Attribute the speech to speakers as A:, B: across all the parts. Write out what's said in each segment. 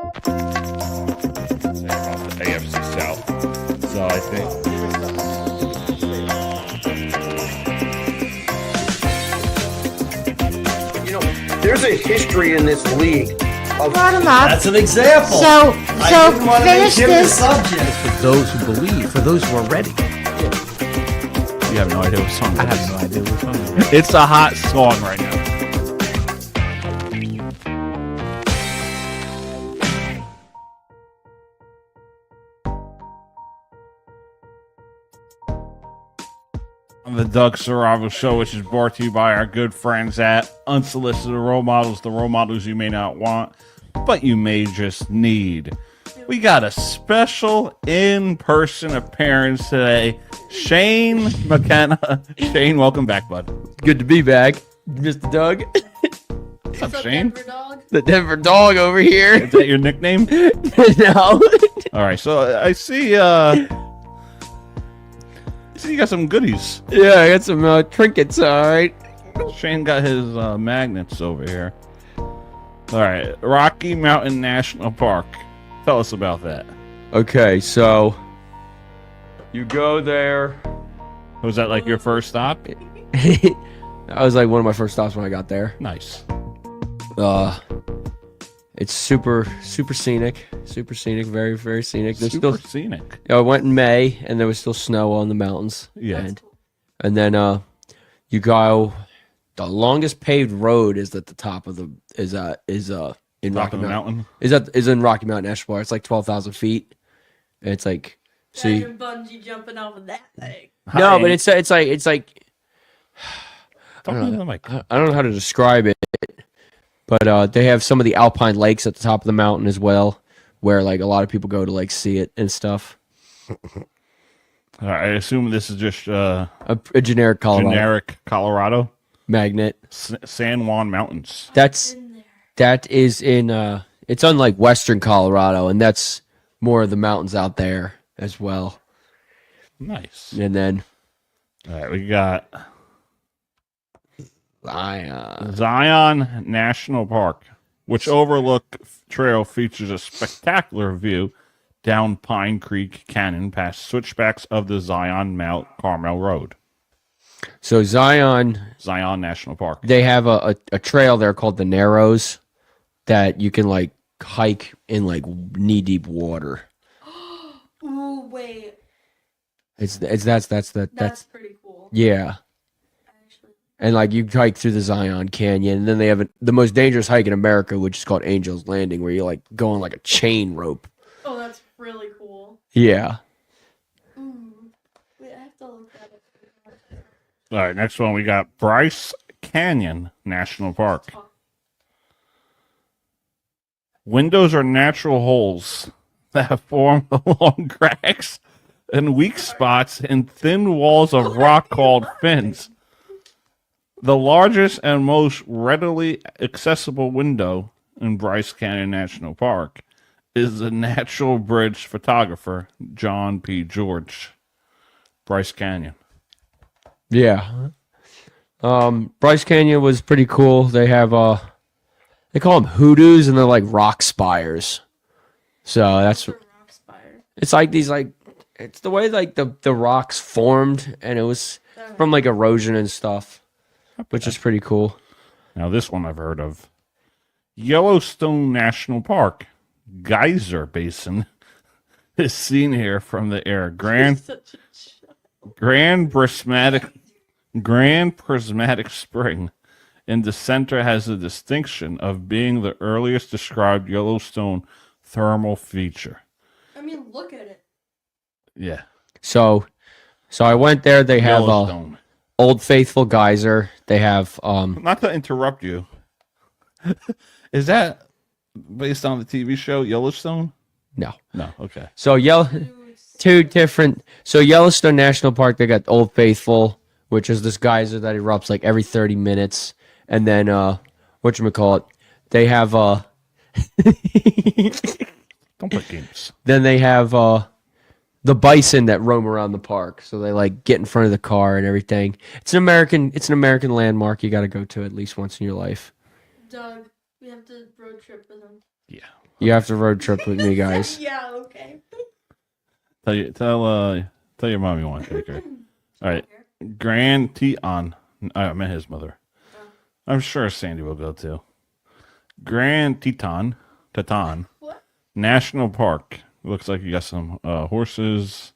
A: About the AFC South. So I think.
B: There's a history in this league.
C: Brought him up.
D: That's an example.
C: So finish this.
D: For those who believe, for those who are ready.
A: You have no idea what song
D: I have no idea what song it is.
A: It's a hot song right now. On the Doug Saravo Show, which is brought to you by our good friends at Unsolicited Role Models, the role models you may not want, but you may just need. We got a special in-person appearance today. Shane Mckenna. Shane, welcome back, bud.
E: Good to be back, Mr. Doug.
A: What's up, Shane?
E: The Denver dog over here.
A: Is that your nickname?
E: No.
A: All right, so I see you got some goodies.
E: Yeah, I got some trinkets, all right.
A: Shane got his magnets over here. All right, Rocky Mountain National Park. Tell us about that.
E: Okay, so you go there.
A: Was that like your first stop?
E: That was like one of my first stops when I got there.
A: Nice.
E: It's super scenic, very, very scenic. There's
A: Super
E: still,
A: scenic.
E: I went in May, and there was still snow on the mountains.
A: Yeah.
E: And then you go. The longest paved road is at the top of the is in
A: Top
E: Rocky
A: of the
E: Mountain.
A: mountain.
E: Is in Rocky Mountain National Park. It's like 12,000 feet. And it's like so.
F: Imagine bungee jumping off of that thing.
E: No, but it's like.
A: Talk into the mic.
E: I don't know how to describe it, but they have some of the alpine lakes at the top of the mountain as well, where like a lot of people go to like see it and stuff.
A: All right, I assume this is just
E: A generic
A: Colorado
E: magnet.
A: San Juan Mountains.
E: That is in it's on like western Colorado, and that's more of the mountains out there as well.
A: Nice.
E: And then
A: All right, we got
E: Zion.
A: Zion National Park, which overlook trail features a spectacular view down Pine Creek Canyon past switchbacks of the Zion Mount Carmel Road.
E: So Zion
A: National Park.
E: they have a trail there called the Narrows that you can like hike in like knee deep water.
F: Ooh, wait.
E: That's
F: That's pretty cool.
E: yeah.
F: Actually.
E: And like you hike through the Zion Canyon, and then they have the most dangerous hike in America, which is called Angel's Landing, where you like go on like a chain rope.
F: Oh, that's really cool.
E: Yeah.
F: Wait, I have to look that up.
A: All right, next one we got Bryce Canyon National Park. Windows are natural holes that form along cracks and weak spots in thin walls of rock called fins. The largest and most readily accessible window in Bryce Canyon National Park is the natural bridge photographer John P. George. Bryce Canyon.
E: Yeah. Bryce Canyon was pretty cool. They have they call them hoodoos, and they're like rock spires. So that's
F: Rock Spire.
E: it's like these like it's the way like the rocks formed, and it was from like erosion and stuff, which is pretty cool.
A: Now, this one I've heard of. Yellowstone National Park. Geyser Basin is seen here from the air. Grand Prismatic Spring in the center has the distinction of being the earliest described Yellowstone thermal feature.
F: I mean, look at it.
A: Yeah.
E: So I went there. They have
A: Yellowstone.
E: Old Faithful geyser. They have
A: Not to interrupt you. Is that based on the TV show Yellowstone?
E: no.
A: No. Okay.
E: So two different. So Yellowstone National Park, they got Old Faithful, which is this geyser that erupts like every 30 minutes, and then whatchamacallit, they have
A: Don't play games.
E: then they have the bison that roam around the park. So they like get in front of the car and everything. It's an American landmark you got to go to at least once in your life.
F: Doug, we have to road trip with him.
A: Yeah.
E: You have to road trip with me, guys.
F: Yeah, okay.
A: Tell your mom you want to take her. All right, Grand Teton. I met his mother. I'm sure Sandy will go too. Grand Teton
F: What?
A: National Park. Looks like you got some horses.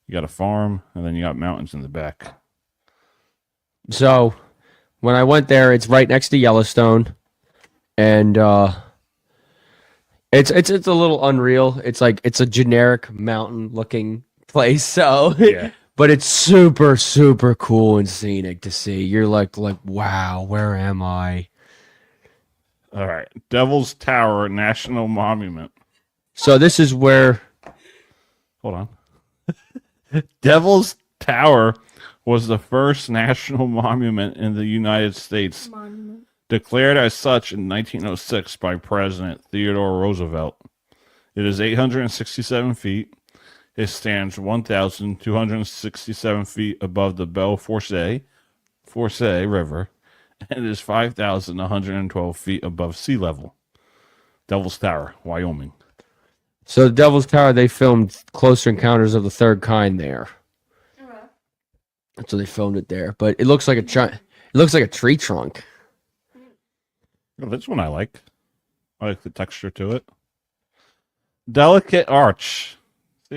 A: You got a farm, and then you got mountains in the back.
E: So, when I went there, it's right next to Yellowstone, and it's a little unreal. It's like it's a generic mountain looking place. So,
A: Yeah.
E: but it's super super cool and scenic to see. You're like wow, where am I?
A: All right, Devil's Tower National Monument.
E: So this is where
A: Hold on. Devil's Tower was the first national monument in the United States,
F: Monument.
A: declared as such in 1906 by President Theodore Roosevelt. It is 867 feet. It stands 1,267 feet above the Belle Fourche River, and it is 5,112 feet above sea level. Devil's Tower, Wyoming.
E: So the Devil's Tower, they filmed Closer Encounters of the Third Kind there.
F: Okay.
E: So they filmed it there. But it looks like it looks like a tree trunk.
A: Oh, this one I like. I like the texture to it. Delicate Arch. See,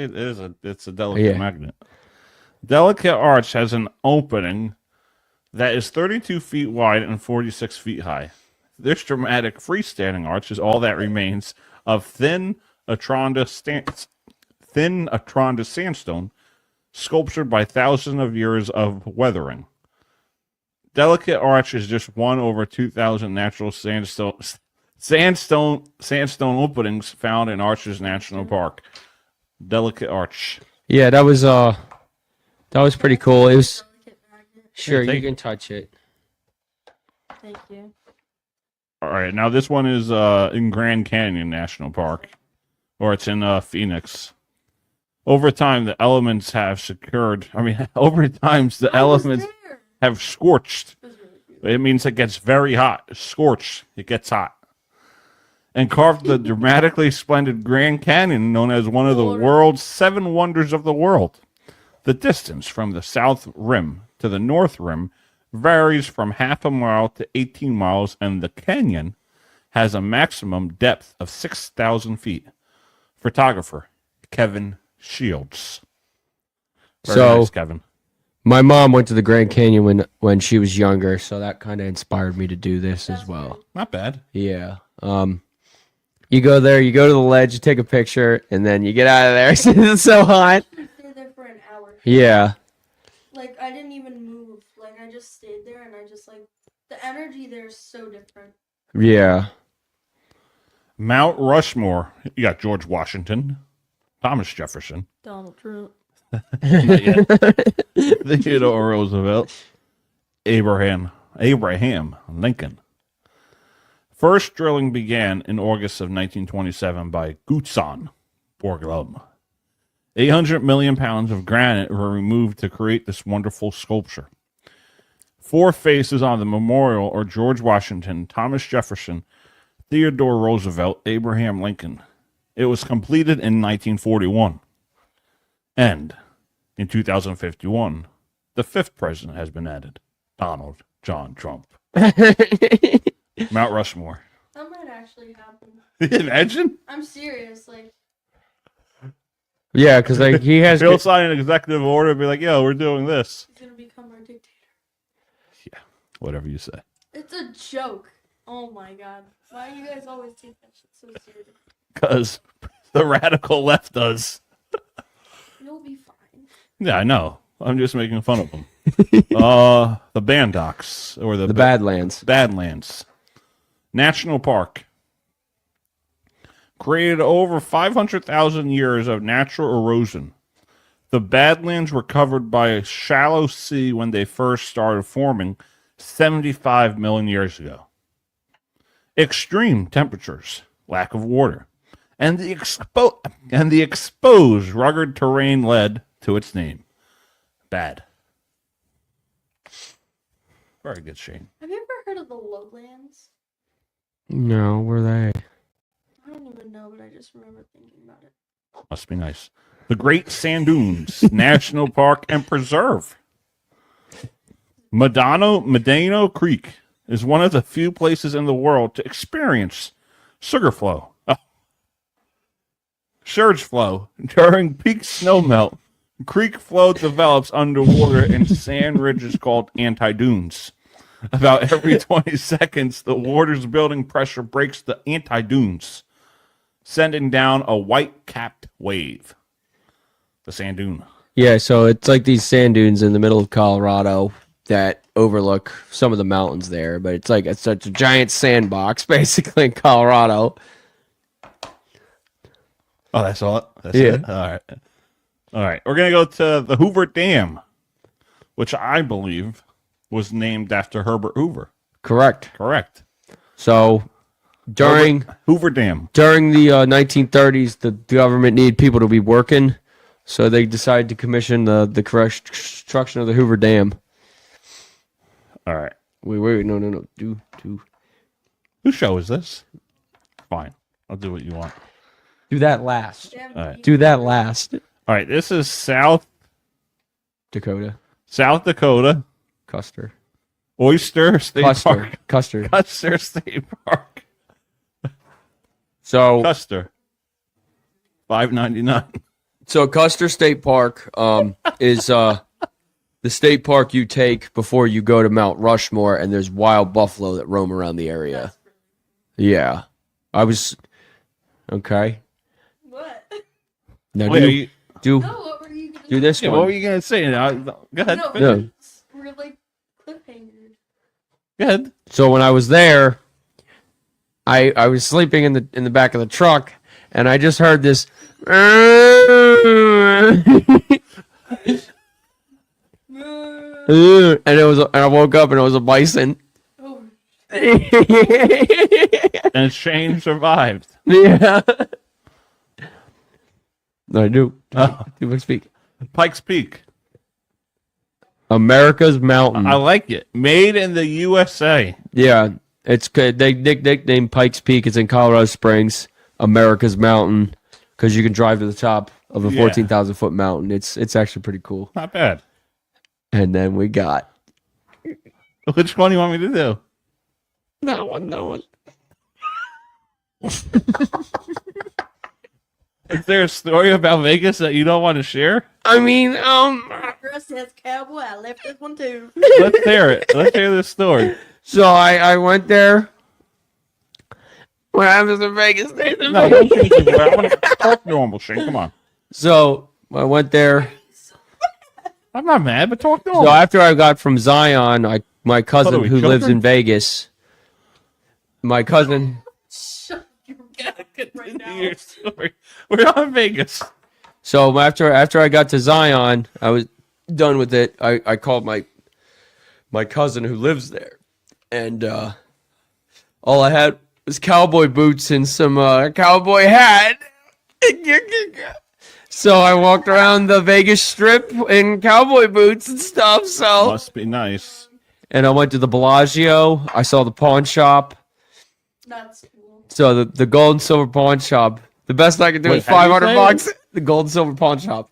A: it's a delicate
E: Yeah.
A: magnet. Delicate Arch has an opening that is 32 feet wide and 46 feet high. This dramatic freestanding arch is all that remains of thin Atronda sandstone, sculptured by thousands of years of weathering. Delicate Arch is just one over 2,000 natural sandstone openings found in Arches National Park. Delicate Arch.
E: Yeah, that was pretty cool. It was
F: Delicate magnet.
E: sure
A: Yeah,
E: you
A: take-
E: can touch it.
F: Thank you.
A: All right, now this one is in Grand Canyon National Park, or it's in Phoenix. Over time, the elements have secured. Over time, the
F: I was
A: elements
F: there.
A: have scorched.
F: It was really cute.
A: It means it gets very hot. Scorched. It gets hot. And carved the dramatically splendid Grand Canyon, known as one of the world's 7 wonders of the world. The distance from the south rim to the north rim varies from half a mile to 18 miles, and the canyon has a maximum depth of 6,000 feet. Photographer Kevin Shields. Very
E: So
A: nice, Kevin.
E: my mom went to the Grand Canyon when she was younger, so that kind of inspired me to do this as well.
A: Not bad.
E: Yeah. You go there, you go to the ledge, you take a picture, and then you get out of there. It's so hot.
F: I stayed there for an hour.
E: Yeah.
F: Like, I didn't even move. Like, I just stayed there and I just, like, the energy there is so different.
E: Yeah.
A: Mount Rushmore. You got George Washington, Thomas Jefferson,
F: Donald Trump.
A: Theodore Roosevelt, Abraham Lincoln. First drilling began in August of 1927 by Gutzon Borglum. 800 million pounds of granite were removed to create this wonderful sculpture. 4 faces on the memorial are George Washington, Thomas Jefferson, Theodore Roosevelt, Abraham Lincoln. It was completed in 1941. And in 2051, the 5th president has been added, Donald John Trump. Mount Rushmore.
F: That might actually happen.
A: Imagine.
F: I'm serious. Like,
E: Yeah, because like he has.
A: He'll sign an executive order and be like, yo, we're doing this.
F: he's gonna become our dictator.
A: Whatever you say.
F: It's a joke. Oh my god. Why do you guys always take that shit so serious?
A: Because the radical left does.
F: You'll be fine.
A: Yeah, I know. I'm just making fun of them. The Bandocks, or
E: The Badlands.
A: Badlands National Park. Created over 500,000 years of natural erosion. The Badlands were covered by a shallow sea when they first started forming 75 million years ago. Extreme temperatures, lack of water, and the exposed rugged terrain led to its name. Bad. Very good, Shane.
F: Have you ever heard of the lowlands?
E: No, were they?
F: don't even know, but I just remember thinking about it.
A: Must be nice. The Great Sand Dunes National Park and Preserve. Medano Creek is one of the few places in the world to experience surge flow during peak snowmelt. Creek flow develops underwater in sand ridges called anti-dunes. About every 20 seconds, the water's building pressure breaks the anti-dunes, sending down a white-capped wave. The sand dune.
E: Yeah, so it's like these sand dunes in the middle of Colorado that overlook some of the mountains there, but it's such a giant sandbox basically in Colorado.
A: Oh, that's all. That's it. All right. We're gonna go to the Hoover Dam, which I believe was named after Herbert Hoover.
E: Correct. So during
A: Hoover Dam,
E: during the 1930s, the government needed people to be working, so they decided to commission the construction of the Hoover Dam.
A: all right.
E: Wait, no. Do.
A: Whose show is this? Fine, I'll do what you want.
E: Do that last.
F: Damn,
A: All right.
F: you-
E: Do that last.
A: All right, this is South
E: Dakota.
A: Dakota
E: Custer.
A: Oyster State Park.
E: Custer.
A: Custer State Park.
E: So
A: Custer. $5.99.
E: So Custer State Park is the state park you take before you go to Mount Rushmore, and there's wild buffalo that roam around the area. Yeah. I was okay.
F: What?
E: Now
A: Wait,
E: do
F: No, what were you gonna
E: do this
A: what
E: one.
A: were you gonna say? Go ahead.
F: No,
A: finish.
F: we're like cliffhangers.
A: Go ahead.
E: So when I was there, I was sleeping in the back of the truck, and I just heard this and I woke up and it was a bison.
F: Oh,
A: And Shane survived.
E: Yeah. I do. Do I speak?
A: Pikes Peak.
E: America's Mountain.
A: I like it. Made in the USA.
E: Yeah, it's good. They nicknamed Pikes Peak. It's in Colorado Springs. America's Mountain, because you can drive to the top of a
A: Yeah.
E: 14,000-foot mountain. It's actually pretty cool.
A: Not bad.
E: And then we got
A: Which one do you want me to do?
E: that one.
A: Is there a story about Vegas that you don't want to share?
E: I mean,
F: Chris says cowboy. I left this one too.
A: Let's hear it. Let's hear this story.
E: so I went there. What happens in Vegas stays in
A: No,
E: Vegas.
A: don't change it. I want to talk normal, Shane. Come on.
E: So I went there.
A: I'm not mad, but talk normal.
E: So after I got from Zion, my
A: What
E: cousin
A: are we,
E: who lives
A: children?
E: in Vegas, my cousin.
F: Shut your
A: gotta
F: right
A: continue
F: now.
A: your story. We're on Vegas.
E: So after I got to Zion, I was done with it. I called my cousin who lives there, and all I had was cowboy boots and some cowboy hat. So I walked around the Vegas Strip in cowboy boots and stuff. So
A: Must be nice.
E: and I went to the Bellagio. I saw the pawn shop.
F: That's cool.
E: So the gold and silver pawn shop. The best I could do
A: Wait,
E: is
A: how do you say
E: $500. The gold and silver pawn shop.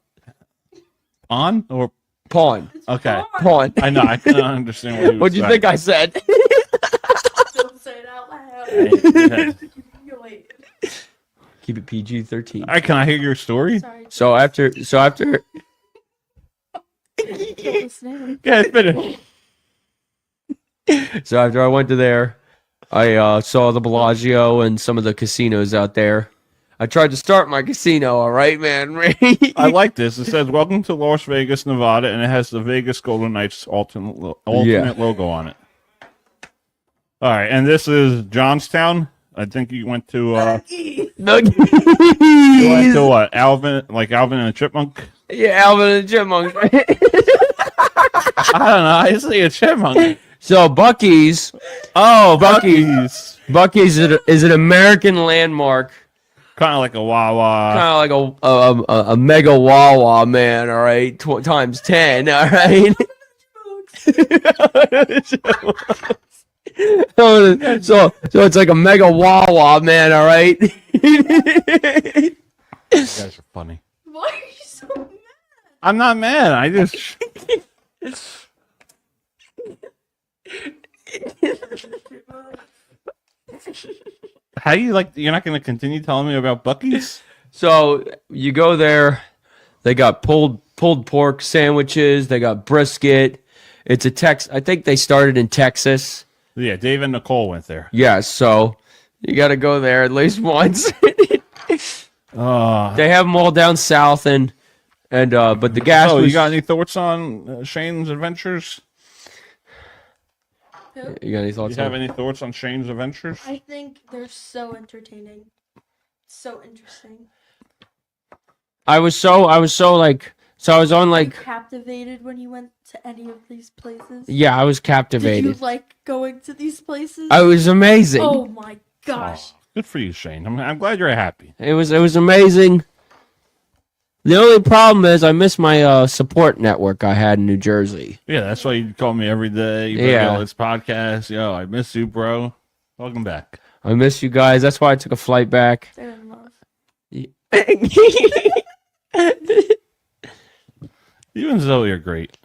A: On or
E: Pawn.
A: okay?
E: Pawn.
A: I know. I can understand what you.
E: What'd you think I said?
F: Don't say it out loud.
A: I?
F: You're late.
E: Keep it PG-13.
A: All right, can I hear your story?
F: Sorry.
E: So after
F: Kill the snare.
A: Yeah, finish.
E: so after I went to there, I saw the Bellagio and some of the casinos out there. I tried to start my casino, all right, man.
A: I like this. It says "Welcome to Las Vegas, Nevada," and it has the Vegas Golden Knights alternate logo on it. All right, and this is Johnstown. I think you went to you went to what? Alvin and the Chipmunk.
E: Yeah, Alvin and the Chipmunks.
A: I don't know. I see a chipmunk.
E: So Buc-ee's.
A: Oh,
E: Buc-ee's. Buc-ee's is an American landmark.
A: Kind of like a Wawa.
E: Kind of like a mega Wawa, man. All right, times 10. All right. So it's like a mega Wawa, man. All right.
A: You guys are funny.
F: Why are you so mad?
A: I'm not mad. I just. How you like? You're not going to continue telling me about Buc-ee's?
E: So you go there. They got pulled pork sandwiches. They got brisket. It's a I think they started in Texas.
A: Yeah, Dave and Nicole went there.
E: Yeah, so you got to go there at least once. They have them all down south, and but the gas.
A: Oh,
E: was,
A: you got any thoughts on Shane's adventures?
E: You got any
A: Do
E: thoughts?
A: you have any thoughts on Shane's adventures?
F: I think they're so entertaining, so interesting.
E: I was on
F: Were you
E: like
F: captivated when you went to any of these places?
E: yeah, I was
F: Did you
E: captivated.
F: like going to these places?
E: I was amazing.
F: Oh my gosh!
A: Oh, good for you, Shane. I'm glad you're happy.
E: It was amazing. The only problem is I miss my support network I had in New Jersey.
A: Yeah, that's why you call me every day. You
E: Yeah.
A: yo, this podcast. Yo, I miss you, bro. Welcome back.
E: I miss you guys. That's why I took a flight back.
F: They're in love.
A: You and Zoe are great.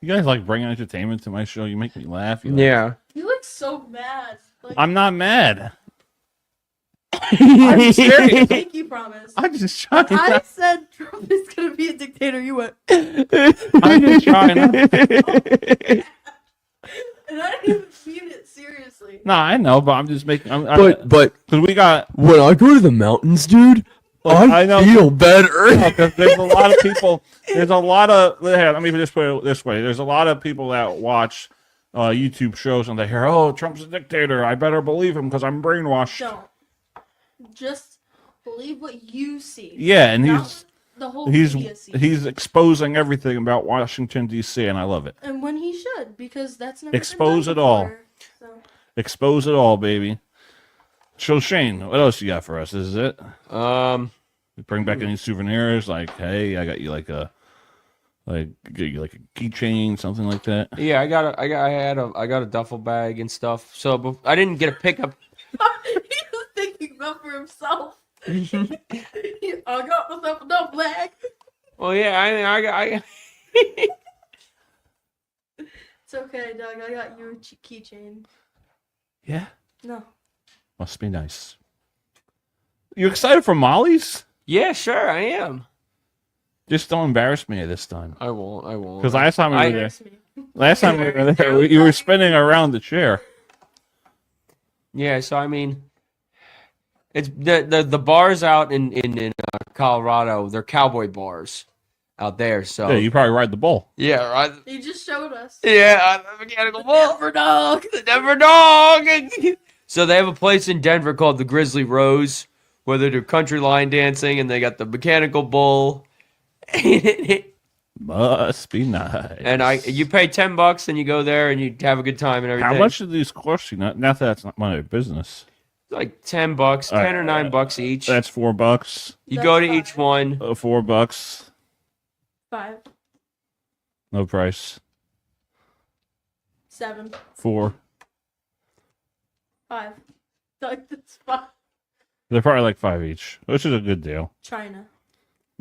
A: You guys like bringing entertainment to my show. You make me laugh. You like-
E: Yeah.
F: You look so mad. Like,
A: I'm not mad.
F: I'm serious. Pinky promise.
A: I'm just trying.
F: I said Trump is gonna be a dictator. You went,
A: I'm just trying.
F: and I didn't even mean it seriously.
A: No, I know, but I'm just making.
E: But
A: because we got.
E: when I go to the mountains, dude,
A: I know.
E: feel better.
A: Because there's a lot of people. There's a lot of. Let me just put it this way. There's a lot of people that watch YouTube shows and they hear, "Oh, Trump's a dictator. I better believe him because I'm brainwashed."
F: Don't. Just believe what you see.
A: Yeah, and
F: Not
A: he's
F: what the whole media sees.
A: he's exposing everything about Washington D.C. and I love it.
F: And when he should, because that's never
A: Expose
F: been
A: it
F: done
A: all.
F: before, so.
A: Expose it all, baby. So Shane, what else you got for us? This is it? You bring back any souvenirs? Like, hey, I got you like a keychain, something like that.
E: Yeah, I got a duffel bag and stuff. So but I didn't get a pickup.
F: He was thinking about for himself. I got myself a duffel bag.
E: Well, yeah, I
F: It's okay, Doug. I got you a keychain.
A: Yeah,
F: No.
A: must be nice. You excited for Molly's?
E: yeah, sure, I am.
A: Just don't embarrass me this time.
E: I won't.
A: Because last time we were there,
F: Embarrass me.
A: we were there, you were spinning around the chair.
E: Yeah, so I mean, it's the bars out in Colorado. They're cowboy bars out there. So
A: Yeah, you probably ride the bull.
E: yeah, right.
F: He just showed us.
E: Yeah, the mechanical bull.
F: Never dog.
E: The Denver dog. So they have a place in Denver called the Grizzly Rose where they do country line dancing, and they got the mechanical bull.
A: Must be nice.
E: And you pay $10 and you go there and you have a good time and everything.
A: How much do these cost you? Not that that's not my business.
E: Like $10, $10 or $9 each.
A: That's $4.
E: You
F: That's
E: go to
F: fine.
E: each one.
A: $4.
F: 5,
A: No price.
F: 7,
A: 4.
F: 5. Doug, that's 5.
A: They're probably like 5 each, which is a good deal.
F: China.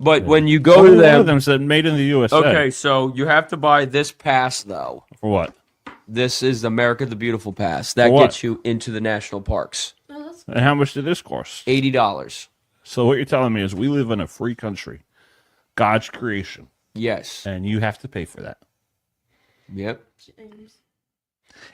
E: But when you go
A: Only
E: to
A: one of
E: them,
A: them said made in the USA.
E: okay, so you have to buy this pass though.
A: For what?
E: This is America the Beautiful pass. That
A: For what?
E: gets you into the national parks.
F: Oh, that's
A: And how much did this cost?
E: $80.
A: So what you're telling me is we live in a free country, God's creation,
E: Yes.
A: and you have to pay for that.
E: Yep.
F: James.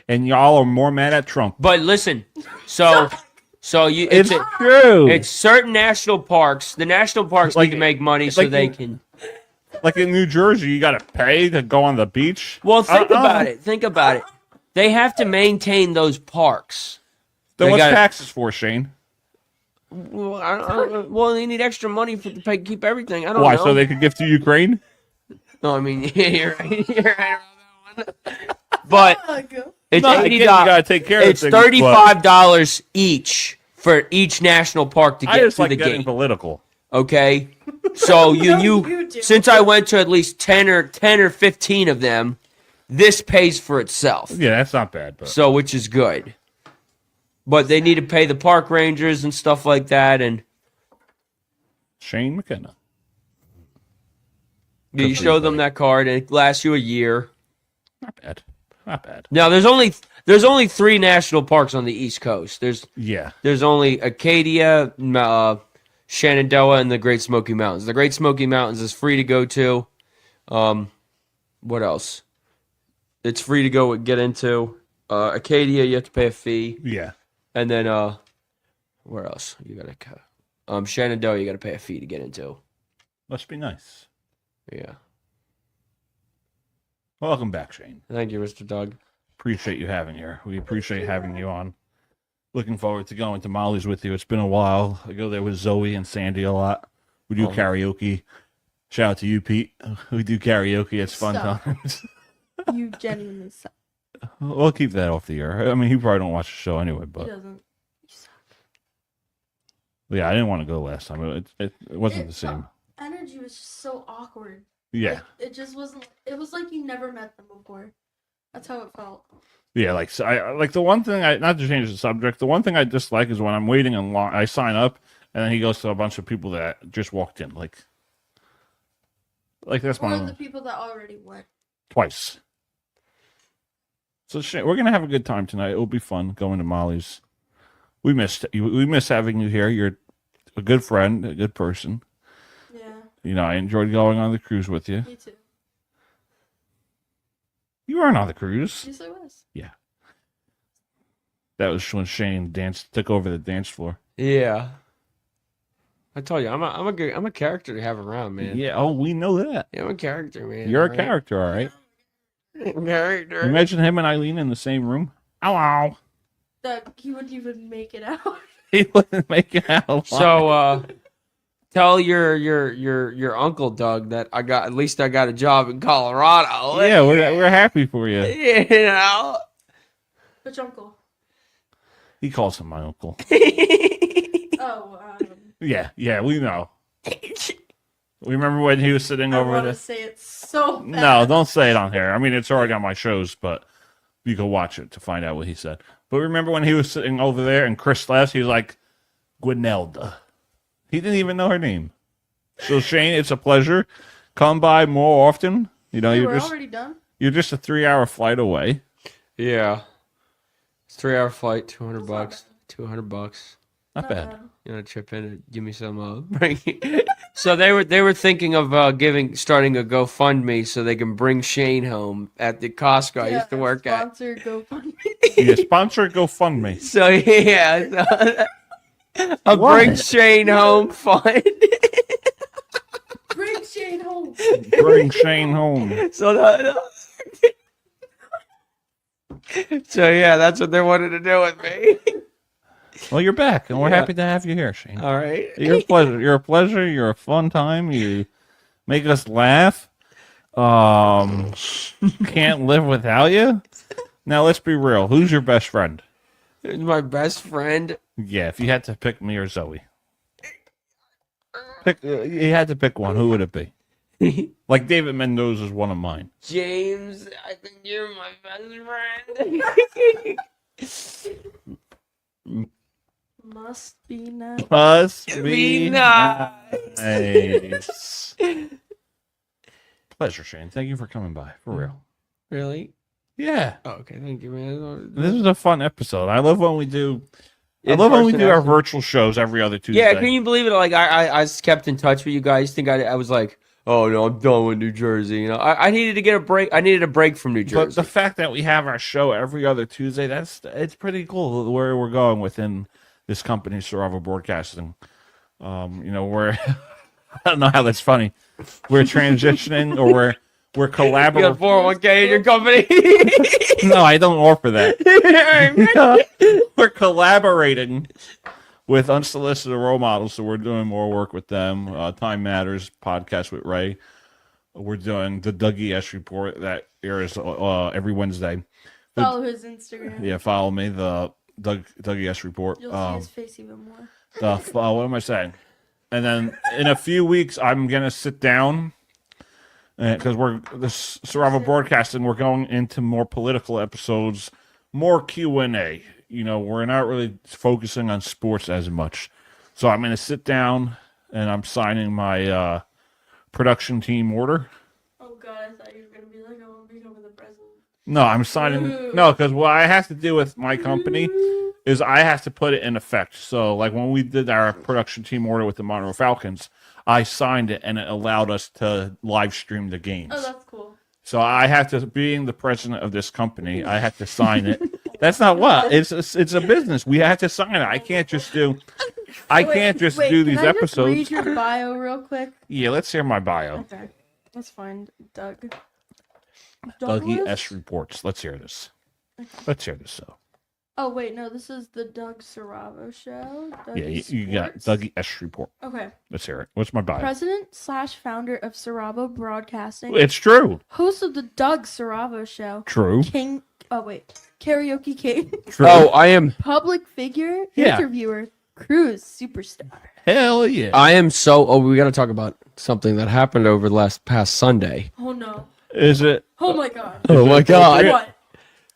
A: And y'all are more mad at Trump.
E: But listen, so you
A: It's true.
E: it's certain national parks. The national parks
A: Like-
E: need to make money
A: it's
E: so
A: like
E: they
A: you-
E: can.
A: Like in New Jersey, you got to pay to go on the beach.
E: Well, think
A: Uh-uh.
E: about it. Think about it. They have to maintain those parks.
A: Then
E: They
A: what's
E: gotta-
A: taxes for, Shane?
E: Well, they need extra money to pay, keep everything. I don't
A: Why?
E: know.
A: So they could give to Ukraine?
E: No, I mean you're right. You're right on that one. But
F: Doug.
E: it's
A: No, I get
E: $80.
A: you gotta take care of
E: It's
A: things, but
E: $35 each for each national park to
A: I
E: get
A: just
E: through
A: like
E: the
A: getting
E: gate.
A: political.
E: Okay, so
F: No,
E: you
F: you do.
E: since I went to at least 10 or 15 of them, this pays for itself.
A: Yeah, that's not bad. But
E: So, which is good. But they need to pay the park rangers and stuff like that, and
A: Shane McKenna.
E: you
A: Good for
E: show
A: you,
E: them
A: buddy.
E: that card, and it lasts you a year.
A: Not bad. Not bad.
E: Now, there's only 3 national parks on the East Coast.
A: Yeah.
E: There's only Acadia, Shenandoah, and the Great Smoky Mountains. The Great Smoky Mountains is free to go to. What else? It's free to go get into. Acadia, you have to pay a fee.
A: Yeah.
E: And then, where else? You gotta, Shenandoah, you gotta pay a fee to get into.
A: Must be nice.
E: Yeah.
A: Welcome back, Shane.
E: Thank you, Mr. Doug.
A: Appreciate you having you. We appreciate having you on. Looking forward to going to Molly's with you. It's been a while. I go there with Zoe and Sandy a lot. We do karaoke. Shout out to you, Pete. We do karaoke. It's fun
F: Stop.
A: times.
F: You genuinely suck.
A: We'll keep that off the air. I mean, he probably don't watch the show anyway,
F: He
A: but
F: doesn't.
A: yeah, I didn't want to go last time. It wasn't the same.
F: Energy was just so awkward.
A: Yeah.
F: Like, it just wasn't. It was like you never met them before. That's how it felt.
A: Yeah, like so I like the one thing not to change the subject. The one thing I dislike is when I'm waiting in line. I sign up and then he goes to a bunch of people that just walked in. Like that's
F: Or
A: my
F: the people that already went.
A: twice. So we're gonna have a good time tonight. It'll be fun going to Molly's. We miss having you here. You're a good friend, a good person.
F: Yeah,
A: You know, I enjoyed going on the cruise with you.
F: me too.
A: You weren't on the cruise.
F: Yes, I was.
A: That was when Shane took over the dance floor.
E: Yeah. I told you, I'm a character to have around, man.
A: Yeah. Oh, we know that.
E: Yeah, I'm a character, man.
A: You're a
E: Alright?
A: character, all right.
E: Character.
A: Imagine him and Eileen in the same room. Hello.
F: That he wouldn't even make it out.
A: He wouldn't make it out.
E: So, tell your uncle Doug that I got a job in Colorado.
A: yeah, we're happy for you.
E: You know.
F: Which uncle?
A: He calls him my uncle.
F: Oh,
A: Yeah, we know. We remember when he was sitting
F: I
A: over
F: want
A: there.
F: to say it so bad.
A: No, don't say it on here. I mean, it's already on my shows, but you can watch it to find out what he said. But remember when he was sitting over there and Chris left, he was like, Gwynelda. He didn't even know her name. So Shane, it's a pleasure. Come by more often. You know,
F: We're already done.
A: you're just a 3-hour flight away.
E: Yeah. It's 3-hour flight, $200
F: That's not
E: bucks. $200.
A: Not bad.
E: You know, chip in and give me some. So they were thinking of starting a GoFundMe so they can bring Shane home at the Costco I used to work at.
F: Sponsor GoFundMe.
A: Yeah, sponsor GoFundMe.
E: So yeah, a
A: What?
E: bring Shane home fund.
F: Bring Shane home.
A: Bring Shane home.
E: So yeah, that's what they wanted to do with me.
A: Well, you're back, and we're
E: Yeah.
A: happy to have you here, Shane.
E: All right.
A: You're a pleasure. You're a pleasure. You're a fun time. You make us laugh. Can't live without you. Now let's be real. Who's your best friend?
E: He's my best friend.
A: Yeah, if you had to pick me or Zoe, you had to pick one. Who would it be? Like David Mendoza is one of mine.
E: James, I think you're my best friend.
F: Must be nice.
A: Must
E: Be
A: be
E: nice.
A: nice. Pleasure, Shane. Thank you for coming by. For real.
E: Really?
A: Yeah.
E: Oh, okay, thank you, man.
A: This is a fun episode. I love when we do. I
E: In
A: love when we do our
E: person,
A: virtual shows every other Tuesday.
E: Yeah, can you believe it? Like I kept in touch with you guys. Think I was like, oh no, I'm done with New Jersey. You know, I needed to get a break. I needed a break from New Jersey.
A: But the fact that we have our show every other Tuesday, it's pretty cool where we're going within this company, Survival Broadcasting. You know, we're I don't know how that's funny. We're transitioning or we're
E: you got
A: collaborating.
E: 401k in your company.
A: No, I don't offer that. We're collaborating with Unsolicited Role Models, so we're doing more work with them. Time Matters podcast with Ray. We're doing the Dougie S Report that airs every Wednesday.
F: Follow his Instagram.
A: Yeah, follow me, the Dougie S Report.
F: You'll see his face even more.
A: What am I saying? And then in a few weeks, I'm gonna sit down because we're this Survival Broadcasting. We're going into more political episodes, more Q&A. We're not really focusing on sports as much. So I'm going to sit down and I'm signing my production team order.
F: Oh God, I thought you were gonna be like, I want to become the president.
A: No, I'm signing. No, because what I have to do with my company is I have to put it in effect. So, like when we did our production team order with the Monroe Falcons, I signed it and it allowed us to live stream the games.
F: Oh, that's cool.
A: So I have to, being the president of this company, I have to sign it. That's not what it's a business. We have to sign it. I can't just do. I can't just do these
F: can I just
A: episodes.
F: read your bio real quick?
A: Yeah, let's hear my bio.
F: Okay, let's find Doug.
A: Dougie
F: Douglas?
A: S reports. Let's hear this. Let's hear this. So.
F: Oh wait, no, this is the Doug Saravo show.
A: Yeah,
F: Dougie
A: you got
F: Sports.
A: Dougie S report.
F: Okay.
A: Let's hear it. What's my bio?
F: President/founder of Saravo Broadcasting.
A: It's true.
F: Host of the Doug Saravo Show.
A: True.
F: King. Oh wait, karaoke king.
A: True.
E: Oh, I am.
F: Public figure.
A: Yeah.
F: Interviewer. Cruise superstar.
A: Hell yeah.
E: I am so. Oh, we got to talk about something that happened over the past Sunday.
F: Oh no.
A: Is it?
F: Oh my god.
E: Oh my God.
F: What?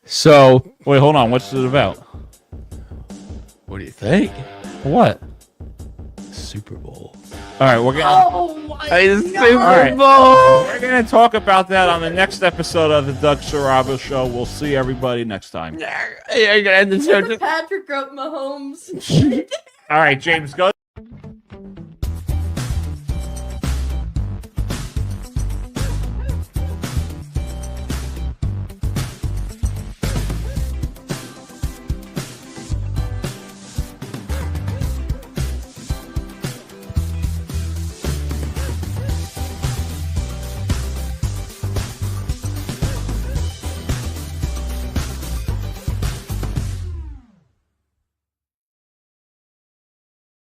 E: So,
A: Wait, hold on. What's it about?
E: what do you think?
A: What?
E: Super Bowl.
A: All right, we're gonna.
F: Oh my
E: Super
A: right.
E: Bowl.
A: We're gonna talk about that on the next episode of the Doug Saravo Show. We'll see everybody next time.
E: Yeah, I gotta end the show.
F: Patrick Mahomes.
A: All right, James, go.